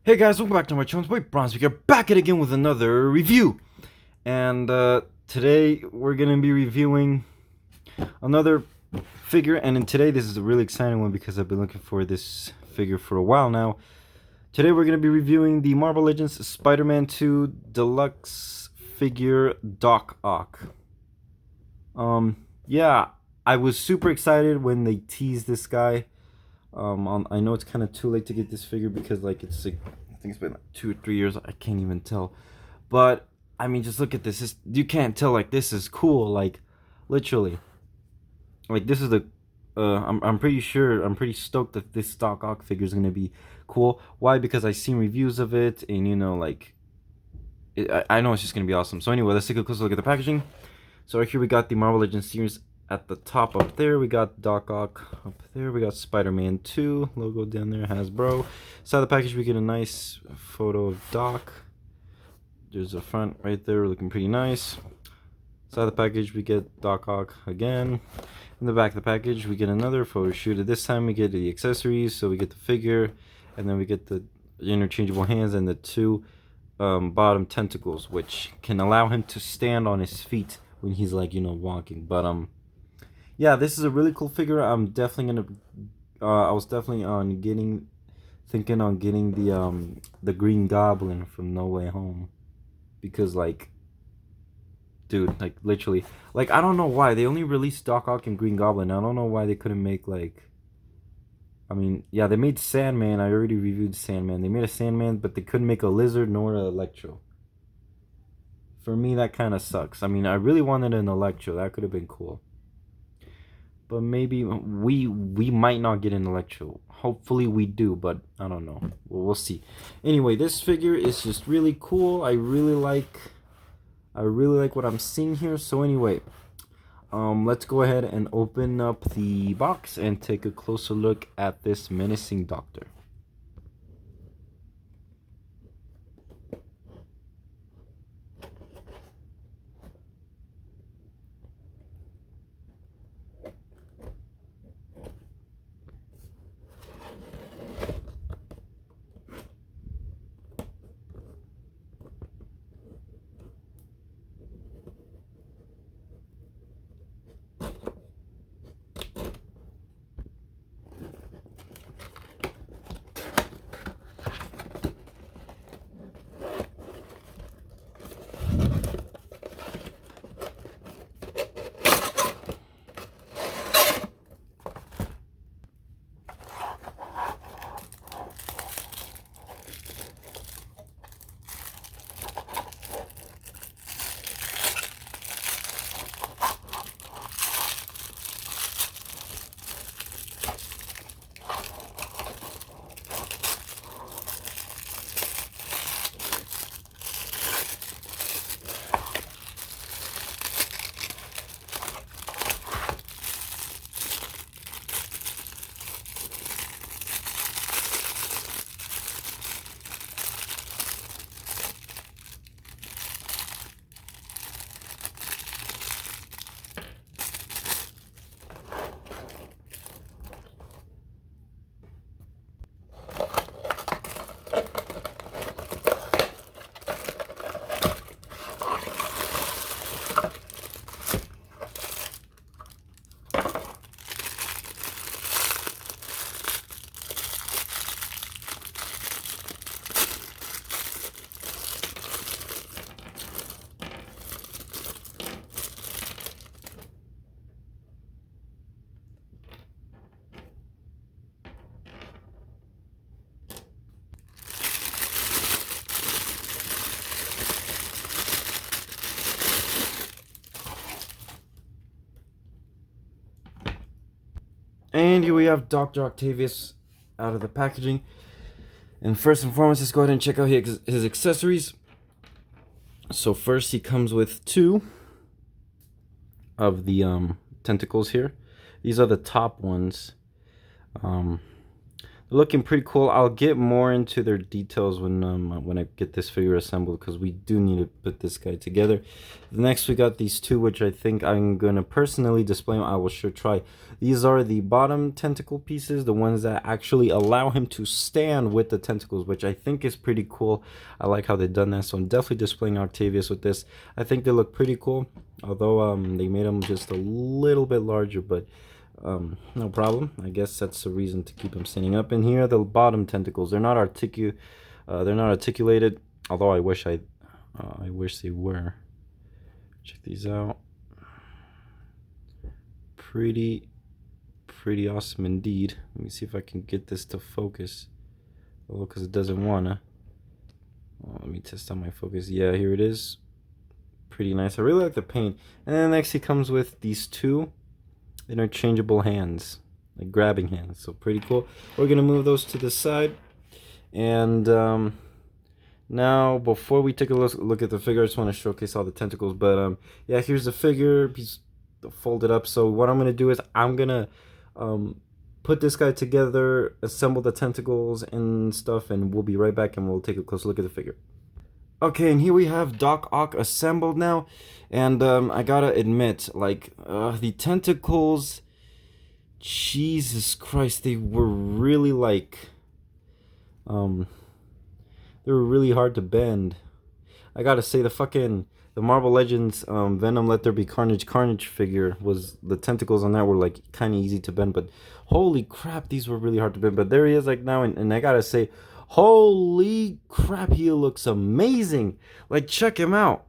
Hey guys, welcome back to my channel. It's my Bronze. We're back at again with another review. And today we're going to be reviewing another figure. And today this is a really exciting one because I've been looking for this figure for a while now. Today we're going to be reviewing the Marvel Legends Spider-Man 2 Deluxe figure Doc Ock. Yeah, I was super excited when they teased this guy. I know it's kind of too late to get this figure because like I think it's been like 2 or 3 years. I can't even tell, but I mean, just look at this. You can't tell. Like, this is cool. Like, literally, like this is the. I'm pretty sure. I'm pretty stoked that this Doc Ock figure is gonna be cool. Why? Because I've seen reviews of it, and you know, like, I know it's just gonna be awesome. So anyway, let's take a closer look at the packaging. So right here we got the Marvel Legends series. At the top up there, we got Doc Ock. Up there, we got Spider-Man 2 logo down there, Hasbro. Inside the package, we get a nice photo of Doc. There's a front right there, looking pretty nice. Inside the package, we get Doc Ock again. In the back of the package, we get another photo shoot. This time, we get the accessories. So we get the figure, and then we get the interchangeable hands and the two bottom tentacles, which can allow him to stand on his feet when he's like, you know, walking. But yeah, this is a really cool figure. I'm definitely gonna. I was definitely thinking on getting the Green Goblin from No Way Home, because like, dude, like literally, like I don't know why they only released Doc Ock and Green Goblin. I don't know why they couldn't make like. I mean, yeah, they made Sandman. I already reviewed Sandman. They made a Sandman, but they couldn't make a Lizard nor an Electro. For me, that kind of sucks. I mean, I really wanted an Electro. That could have been cool. But maybe we might not get an Electro. Hopefully we do, but I don't know. We'll see. Anyway, this figure is just really cool. I really like what I'm seeing here. So anyway, let's go ahead and open up the box and take a closer look at this menacing doctor. And here we have Dr. Octavius out of the packaging. And first and foremost, let's go ahead and check out his accessories. So first, he comes with two of the tentacles here. These are the top ones. looking pretty cool. I'll get more into their details when I get this figure assembled, because we do need to put this guy together. Next we got these two, which I think I'm gonna personally display. I will sure try. These are the bottom tentacle pieces, the ones that actually allow him to stand with the tentacles, which I think is pretty cool. I like how they've done that, so I'm definitely displaying Octavius with this. I think they look pretty cool, although they made them just a little bit larger, but no problem. I guess that's the reason to keep them standing up. And here are the bottom tentacles. They're not articulated, although I wish they were. Check these out. Pretty awesome indeed. Let me see if I can get this to focus. Oh, because it doesn't wanna. Oh, let me test out my focus. Yeah, here it is. Pretty nice. I really like the paint. And then next he comes with these two interchangeable hands, like grabbing hands. So pretty cool. We're gonna move those to the side. And now before we take a look at the figure, I just want to showcase all the tentacles. But yeah, here's the figure. He's folded up. So what I'm gonna do is I'm gonna put this guy together, assemble the tentacles and stuff, and we'll be right back and we'll take a close look at the figure. Okay, and here we have Doc Ock assembled now, and I gotta admit, like, the tentacles, Jesus Christ, they were really like, they were really hard to bend. I gotta say, the Marvel Legends Venom Let There Be Carnage figure, was the tentacles on that were like kind of easy to bend, but holy crap, these were really hard to bend. But there he is, like, now, and I gotta say, holy crap, he looks amazing. Like, check him out.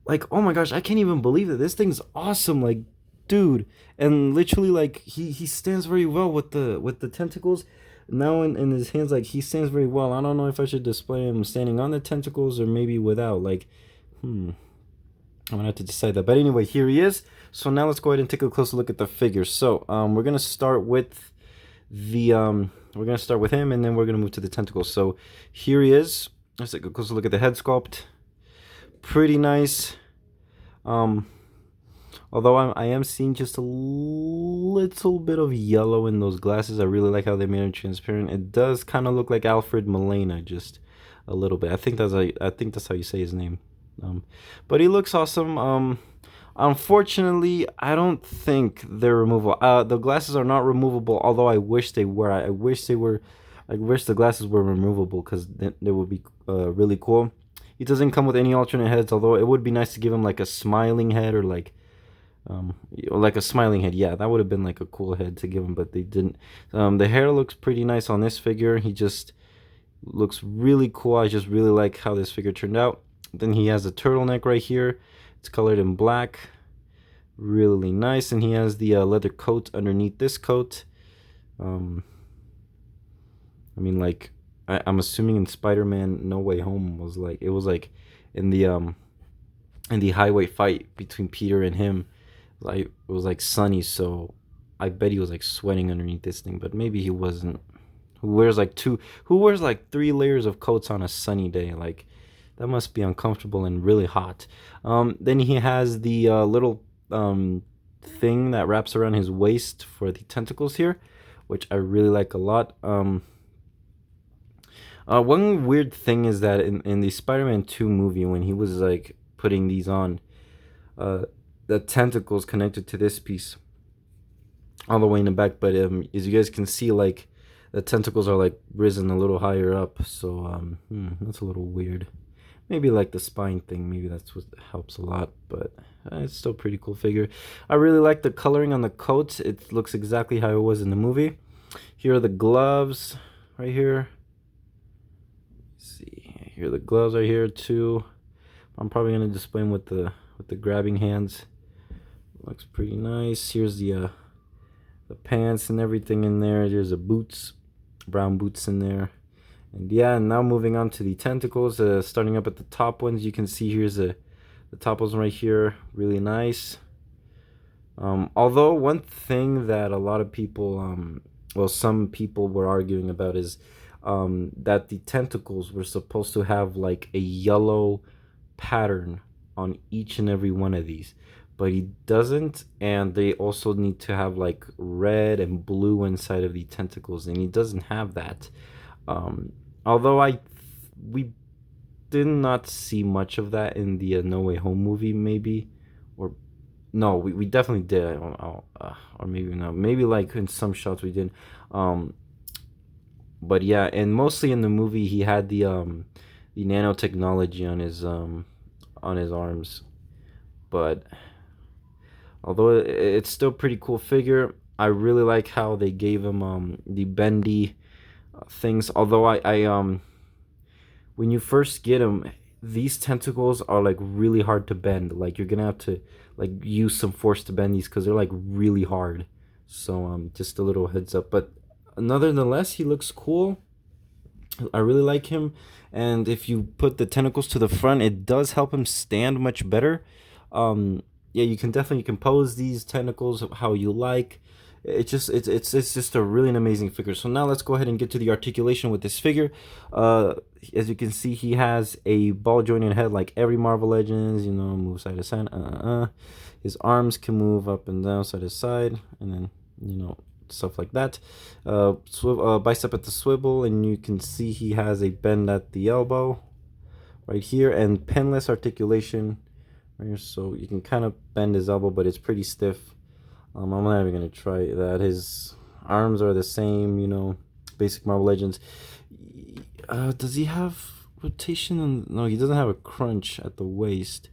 Like, oh my gosh, I can't even believe it. This thing's awesome. Like, dude. And literally, like, he stands very well with the tentacles. Now in his hands, like, he stands very well. I don't know if I should display him standing on the tentacles or maybe without. Like, I'm gonna have to decide that. But anyway, here he is. So now let's go ahead and take a closer look at the figure. So we're gonna start with him, and then we're gonna move to the tentacles. So here he is. Let's take a closer look at the head sculpt. Pretty nice. Although I am seeing just a little bit of yellow in those glasses. I really like how they made him transparent. It does kind of look like Alfred Molina, just a little bit. I think that's how you say his name. But he looks awesome. Unfortunately, I don't think they're removable. The glasses are not removable, although I wish they were. I wish the glasses were removable, because they would be really cool. He doesn't come with any alternate heads, although it would be nice to give him like a smiling head, or like a smiling head. Yeah, that would have been like a cool head to give him, but they didn't. The hair looks pretty nice on this figure. He just looks really cool. I just really like how this figure turned out. Then he has a turtleneck right here. It's colored in black. Really nice. And he has the leather coat underneath this coat. I mean, like, I'm assuming in Spider-Man No Way Home was like, it was like in the highway fight between Peter and him, like, it was like sunny, so I bet he was like sweating underneath this thing, but maybe he wasn't. Who wears like 3 layers of coats on a sunny day? Like, that must be uncomfortable and really hot. Then he has the little thing that wraps around his waist for the tentacles here, which I really like a lot. One weird thing is that in the Spider-Man 2 movie, when he was like putting these on, the tentacles connected to this piece all the way in the back, but as you guys can see, like, the tentacles are like risen a little higher up, so that's a little weird. Maybe like the spine thing, maybe that's what helps a lot, but it's still a pretty cool figure. I really like the coloring on the coat. It looks exactly how it was in the movie. Here are the gloves right here. Let's see, here are the gloves right here too. I'm probably gonna display them with the grabbing hands. Looks pretty nice. Here's the pants and everything in there. There's the boots, brown boots in there. And yeah, now moving on to the tentacles, starting up at the top ones, you can see here's the top ones right here, really nice. Although one thing that a lot of people, well, some people were arguing about is that the tentacles were supposed to have like a yellow pattern on each and every one of these. but he doesn't. And they also need to have like red and blue inside of the tentacles, and he doesn't have that. Um, although we did not see much of that in the No Way Home movie, maybe, or no, we definitely did. Or maybe not. Maybe like in some shots we did. Um, but yeah, and mostly in the movie he had the nanotechnology on his arms. But although it's still pretty cool figure, I really like how they gave him the bendy things. Although I when you first get him, these tentacles are like really hard to bend. Like you're gonna have to like use some force to bend these because they're like really hard. So just a little heads up. But nonetheless, he looks cool. I really like him, and if you put the tentacles to the front, it does help him stand much better. Yeah, you can definitely compose these tentacles how you like. It's just a really an amazing figure. So now let's go ahead and get to the articulation with this figure. As you can see, he has a ball jointed head like every Marvel Legends. You know, move side to side. His arms can move up and down, side to side, and then stuff like that. Bicep at the swivel, and you can see he has a bend at the elbow right here, and pinless articulation right here, so you can kind of bend his elbow, but it's pretty stiff. I'm not even gonna try that. His arms are the same, basic Marvel Legends. Does he have rotation? No, he doesn't have a crunch at the waist.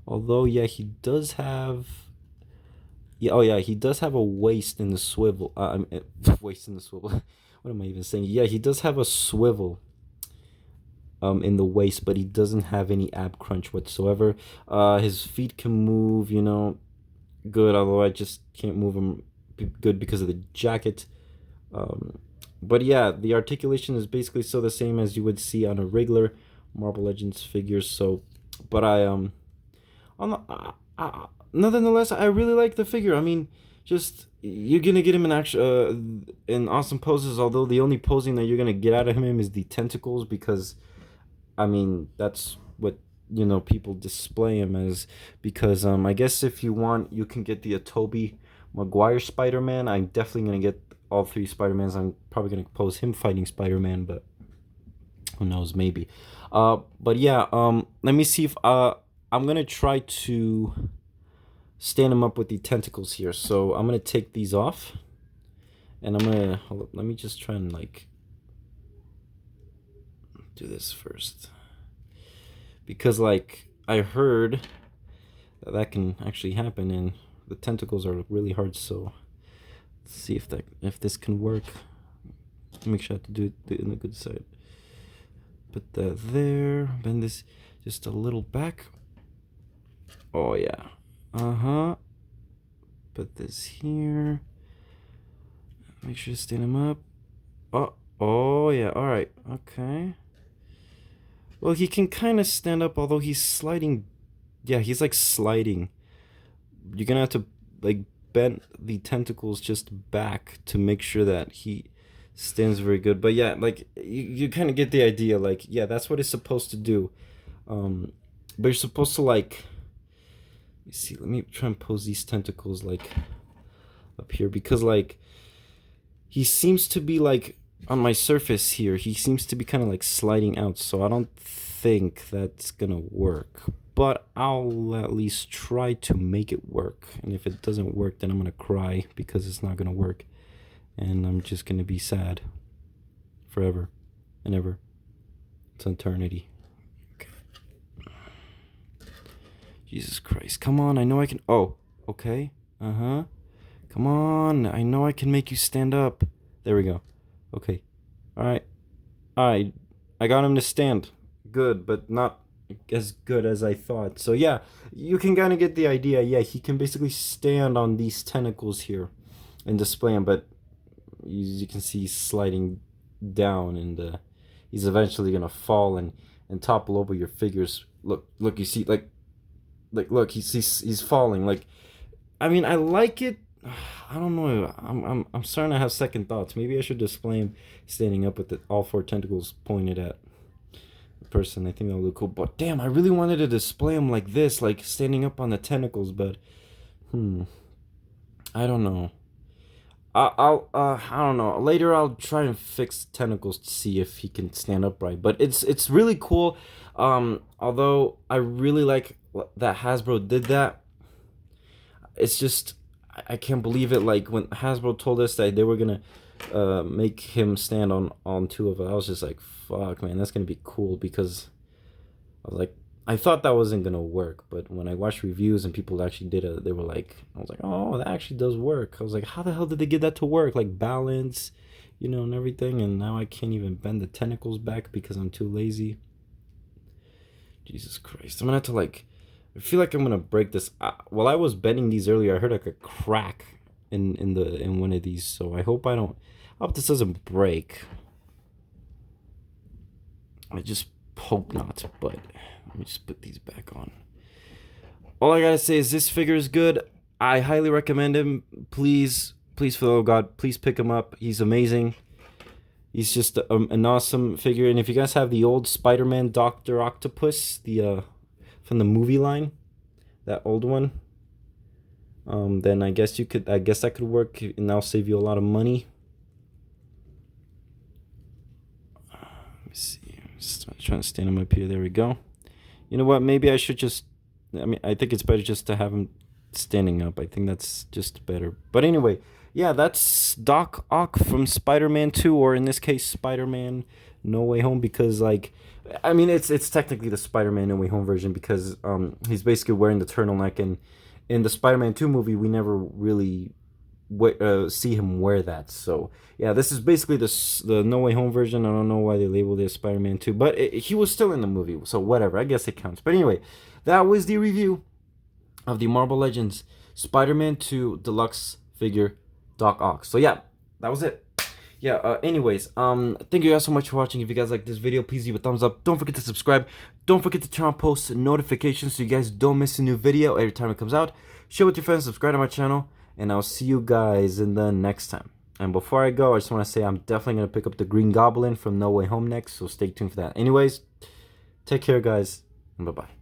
Although, yeah, he does have. Yeah, oh yeah, he does have a waist in the swivel. Waist in the swivel. What am I even saying? Yeah, he does have a swivel in the waist, but he doesn't have any ab crunch whatsoever. His feet can move, good, although I just can't move him good because of the jacket. But yeah, the articulation is basically still the same as you would see on a regular Marvel Legends figure. So, but on the, nonetheless, I really like the figure. I mean, just you're gonna get him in awesome poses. Although the only posing that you're gonna get out of him is the tentacles, because I mean that's what people display him as. Because I guess if you want, you can get the Tobey Maguire Spider-Man. I'm definitely gonna get all three Spider-Mans. I'm probably gonna pose him fighting Spider-Man, but who knows, maybe. But yeah, let me see if I'm gonna try to stand him up with the tentacles here. So I'm gonna take these off, and I'm gonna hold up, let me just try and like do this first, because like I heard that can actually happen, and the tentacles are really hard. So let's see if this can work. Make sure I have to do it in the good side. Put that there. Bend this just a little back. Oh yeah. Put this here. Make sure to stand him up. Oh yeah. All right. Okay. Well, he can kind of stand up, although he's sliding. Yeah, he's like sliding. You're gonna have to like bend the tentacles just back to make sure that he stands very good. But yeah, like you kind of get the idea. Like, yeah, that's what it's supposed to do. But you're supposed to like. Let me see. Let me try and pose these tentacles like up here, because like he seems to be like on my surface here. He seems to be kind of like sliding out. So I don't think that's gonna work. But I'll at least try to make it work. And if it doesn't work, then I'm gonna cry because it's not gonna work. And I'm just gonna be sad forever and ever. It's eternity. Okay. Jesus Christ. Come on, I know I can. Oh, okay. Come on, I know I can make you stand up. There we go. Okay. Alright. Alright. I got him to stand. Good, but not as good as I thought. So yeah, you can kind of get the idea. Yeah, he can basically stand on these tentacles here and display them, but you can see he's sliding down, and he's eventually gonna fall and topple over your figures. Look, you see, like look, he's falling. Like, I mean, I like it. I don't know. I'm starting to have second thoughts. Maybe I should display him standing up with all four tentacles pointed at. person. I think that would look cool. But damn, I really wanted to display him like this, like standing up on the tentacles. But I don't know. I don't know. Later, I'll try and fix tentacles to see if he can stand upright. But it's really cool. Although I really like that Hasbro did that. It's just I can't believe it. Like when Hasbro told us that they were gonna make him stand on two of it, I was just like, fuck, man, that's gonna be cool. Because I was like, I thought that wasn't gonna work, but when I watched reviews and people actually did it, they were like, I was like, oh, that actually does work. I was like, how the hell did they get that to work? Like balance, and everything. And now I can't even bend the tentacles back because I'm too lazy. Jesus Christ, I'm gonna have to I feel like I'm gonna break this. While I was bending these earlier, I heard like a crack in one of these. So I hope I hope this doesn't break. I just hope not, but let me just put these back on. All I gotta say is this figure is good. I highly recommend him. Please, for the love of God, please pick him up. He's amazing. He's just an awesome figure. And if you guys have the old Spider-Man Dr. Octopus, the from the movie line, that old one, then I guess that could work, and that'll save you a lot of money. Let me see. I'm just trying to stand him up here. There we go. You know what? Maybe I should just. I think it's better just to have him standing up. I think that's just better. But anyway, yeah, that's Doc Ock from Spider-Man 2, or in this case, Spider-Man No Way Home, because it's technically the Spider-Man No Way Home version, because he's basically wearing the turtleneck, and in the Spider-Man 2 movie, we never really see him wear that. So yeah, this is basically the No Way Home version. I don't know why they labeled it Spider-Man 2, but he was still in the movie, so whatever, I guess it counts. But anyway, that was the review of the Marvel Legends Spider-Man 2 Deluxe figure Doc Ock. So yeah, that was it. Yeah, anyways, thank you guys so much for watching. If you guys like this video, please leave a thumbs up. Don't forget to subscribe. Don't forget to turn on post notifications so you guys don't miss a new video every time it comes out. Share with your friends, subscribe to my channel, and I'll see you guys in the next time. And before I go, I just want to say I'm definitely going to pick up the Green Goblin from No Way Home next, so stay tuned for that. Anyways, take care, guys, and bye-bye.